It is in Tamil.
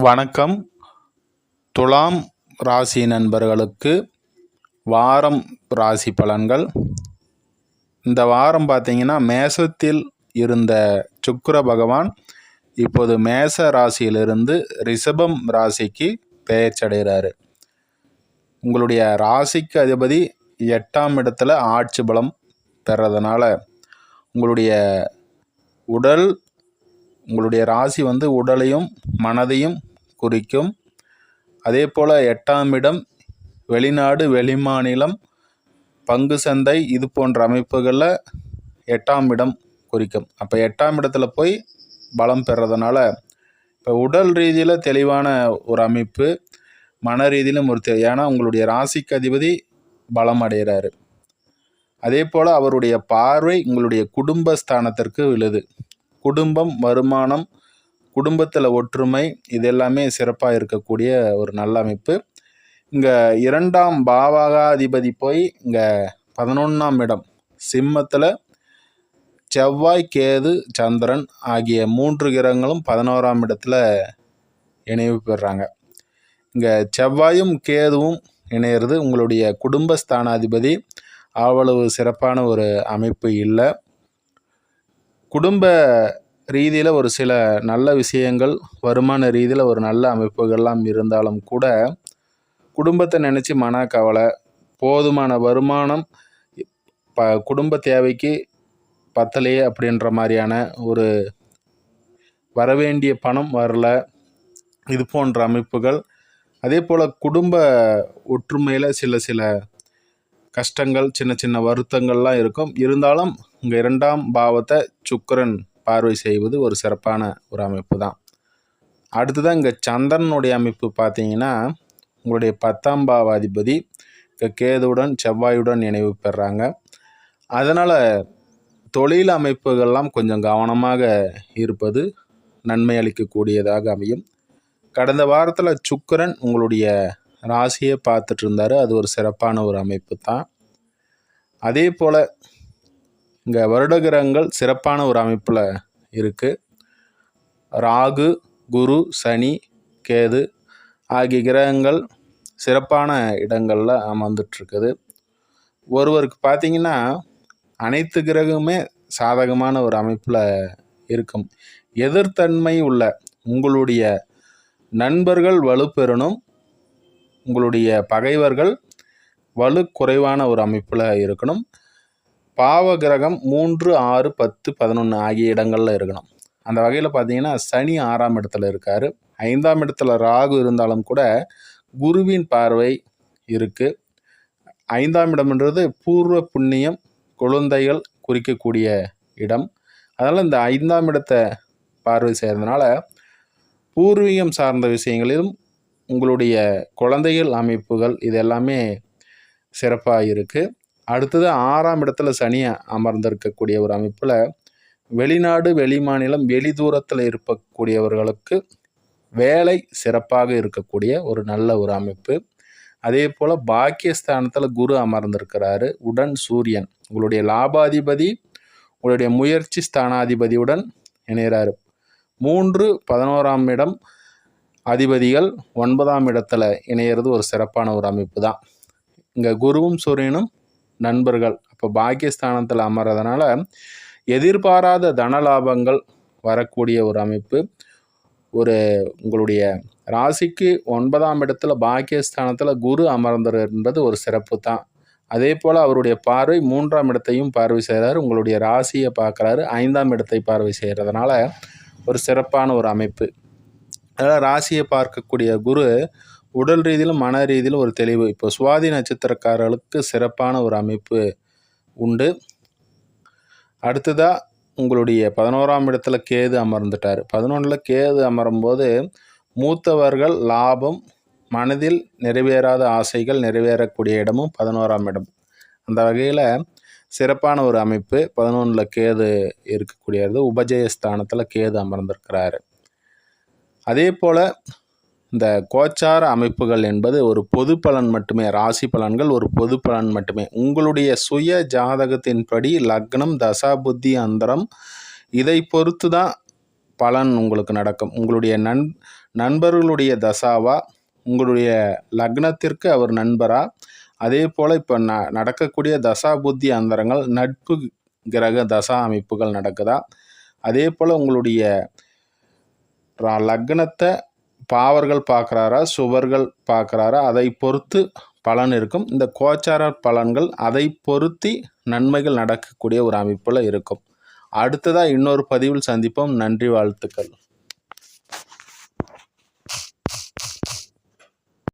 வணக்கம். துலாம் ராசி நண்பர்களுக்கு வாரம் ராசி பலன்கள். இந்த வாரம் பார்த்தீங்கன்னா, மேசத்தில் இருந்த சுக்கிர பகவான் இப்போது மேச ராசியிலிருந்து ரிஷபம் ராசிக்கு பெயர்ச்சடைகிறாரு. உங்களுடைய ராசிக்கு அதிபதி 8ஆம் இடத்துல ஆட்சி பலம் பெறதுனால உங்களுடைய உங்களுடைய ராசி உடலையும் மனதையும் குறிக்கும். அதே போல் 8ஆம் இடம் வெளிநாடு வெளிமாநிலம் பங்கு சந்தை இது போன்ற அமைப்புகளில் 8ஆம் இடம் குறிக்கும். அப்போ 8ஆம் இடத்துல போய் பலம் பெறதுனால இப்போ உடல் ரீதியில் தெளிவான ஒரு அமைப்பு, மன ரீதியிலும் ஏன்னா உங்களுடைய ராசிக்கு அதிபதி பலம் அடைகிறாரு. அதே போல் அவருடைய பார்வை உங்களுடைய குடும்பஸ்தானத்திற்கு விழுது. குடும்பம், வருமானம், குடும்பத்தில் ஒற்றுமை இது எல்லாமே சிறப்பாக இருக்கக்கூடிய ஒரு நல்ல அமைப்பு. இங்கே 2ஆம் பாவகாதிபதி போய் இங்கே 11ஆம் இடம் சிம்மத்தில் செவ்வாய், கேது, சந்திரன் ஆகிய 3 கிரகங்களும் 11ஆம் இடத்துல இணைவு பெறாங்க. இங்கே செவ்வாயும் கேதுவும் இணையிறது உங்களுடைய குடும்பஸ்தானாதிபதி அவ்வளவு சிறப்பான ஒரு அமைப்பு இல்லை. குடும்ப ரீதியில் ஒரு சில நல்ல விஷயங்கள், வருமான ரீதியில் ஒரு நல்ல அமைப்புகள்லாம் இருந்தாலும் கூட குடும்பத்தை நினச்சி மனக்கவலை, போதுமான வருமானம் குடும்ப தேவைக்கு பத்தலையே அப்படின்ற மாதிரியான ஒரு வரவேண்டிய பணம் வரல, இது போன்ற அமைப்புகள். அதே போல் குடும்ப ஒற்றுமையில் சில கஷ்டங்கள், சின்ன சின்ன வருத்தங்கள்லாம் இருக்கும். இருந்தாலும் இங்கே 2ஆம் பாவத்தை சுக்கிரன் பார்வை செய்வது ஒரு சிறப்பான ஒரு அமைப்பு தான். அடுத்ததான் இங்கே சந்திரனுடைய அமைப்பு பார்த்தீங்கன்னா, உங்களுடைய 10ஆம் பாவாதிபதி இங்கே கேதுவுடன் செவ்வாயுடன் இணைவு பெறாங்க. அதனால் தொழில் அமைப்புகள்லாம் கொஞ்சம் கவனமாக இருப்பது நன்மை அளிக்கக்கூடியதாக அமையும். கடந்த வாரத்தில் சுக்கிரன் உங்களுடைய ராசியை பார்த்துட்டு இருந்தார். அது ஒரு சிறப்பான ஒரு அமைப்பு தான். அதே போல் இங்கே வருடகிரகங்கள் சிறப்பான ஒரு அமைப்பில் இருக்குது. ராகு, குரு, சனி, கேது ஆகிய கிரகங்கள் சிறப்பான இடங்களில் அமர்ந்துட்டுருக்குது. ஒருவருக்கு பார்த்திங்கன்னா அனைத்து கிரகமுமே சாதகமான ஒரு அமைப்பில் இருக்கும். எதிர்த்தன்மை உள்ள உங்களுடைய நண்பர்கள் வலுப்பெறணும், உங்களுடைய பகைவர்கள் வலு குறைவான ஒரு அமைப்பில் இருக்கணும். பாவ கிரகம் 3, 6, 10, 11 ஆகிய இடங்களில் இருக்கணும். அந்த வகையில் பார்த்தீங்கன்னா சனி 6ஆம் இடத்துல இருக்கார். 5ஆம் இடத்துல ராகு இருந்தாலும் கூட குருவின் பார்வை இருக்குது. 5ஆம் இடம்ன்றது பூர்வ புண்ணியம், குழந்தைகள் குறிக்கக்கூடிய இடம். அதனால் இந்த 5ஆம் இடத்தை பார்வை செய்கிறதுனால பூர்வீகம் சார்ந்த விஷயங்களிலும் உங்களுடைய குழந்தைகள் அமைப்புகள் இது எல்லாமே சிறப்பாக இருக்குது. அடுத்தது 6ஆம் இடத்துல சனி அமர்ந்திருக்கக்கூடிய ஒரு அமைப்பில் வெளிநாடு வெளிமாநிலம் வெளி தூரத்தில் இருக்கக்கூடியவர்களுக்கு வேலை சிறப்பாக இருக்கக்கூடிய ஒரு நல்ல ஒரு அமைப்பு. அதே போல் பாக்கியஸ்தானத்தில் குரு அமர்ந்திருக்கிறாரு, உடன் சூரியன் உங்களுடைய லாபாதிபதி உங்களுடைய முயற்சி ஸ்தானாதிபதியுடன் இணைகிறாரு. 3, 11ஆம் இடம் அதிபதிகள் 9ஆம் இடத்துல இணையிறது ஒரு சிறப்பான ஒரு அமைப்பு தான். இங்கே குருவும் சூரியனும் நண்பர்கள். அப்போ பாக்கியஸ்தானத்தில் அமர்றதுனால எதிர்பாராத தனலாபங்கள் வரக்கூடிய ஒரு அமைப்பு. உங்களுடைய ராசிக்கு 9ஆம் இடத்துல பாக்கியஸ்தானத்தில் குரு அமர்ந்திருந்தது ஒரு சிறப்பு தான். அதே போல் அவருடைய பார்வை 3ஆம் இடத்தையும் பார்வை செய்கிறார், உங்களுடைய ராசியை பார்க்குறாரு, 5ஆம் இடத்தை பார்வை செய்கிறதுனால ஒரு சிறப்பான ஒரு அமைப்பு. அதனால் ராசியை பார்க்கக்கூடிய குரு உடல் ரீதியிலும் மன ரீதியிலும் ஒரு தெளிவு. இப்போ சுவாதி நட்சத்திரக்காரர்களுக்கு சிறப்பான ஒரு அமைப்பு உண்டு. அடுத்ததாக உங்களுடைய 11ஆம் இடத்துல கேது அமர்ந்துட்டார். 11இல் கேது அமரும்போது மூத்தவர்கள் லாபம், மனதில் நிறைவேறாத ஆசைகள் நிறைவேறக்கூடிய இடமும் 11ஆம் இடம். அந்த வகையில் சிறப்பான ஒரு அமைப்பு. 11இல் கேது இருக்கக்கூடியது, உபஜயஸ்தானத்தில் கேது அமர்ந்திருக்கிறாரு. அதே போல் இந்த கோச்சார அமைப்புகள் என்பது ஒரு பொது பலன் மட்டுமே. ராசி பலன்கள் ஒரு பொது பலன் மட்டுமே. உங்களுடைய சுய ஜாதகத்தின்படி லக்னம், தசா, புத்தி, அந்தரம் இதை பொறுத்து தான் பலன் உங்களுக்கு நடக்கும். உங்களுடைய நண்பர்களுடைய தசாவா, உங்களுடைய லக்னத்திற்கு அவர் நண்பரா, அதே போல் இப்போ நடக்கக்கூடிய தசா புத்தி அந்தரங்கள் நட்பு கிரக தசா அமைப்புகள் நடக்குதா, அதே போல் உங்களுடைய லக்னத்தை பாவர்கள் பார்க்குறாரா, சுவர்கள் பார்க்குறாரா, அதை பொறுத்து பலன் இருக்கும். இந்த கோச்சார பலன்கள் அதை பொருத்தி நன்மைகள் நடக்கக்கூடிய ஒரு அமைப்பில் இருக்கும். அடுத்ததாக இன்னொரு பதிவில் சந்திப்போம். நன்றி, வாழ்த்துக்கள்.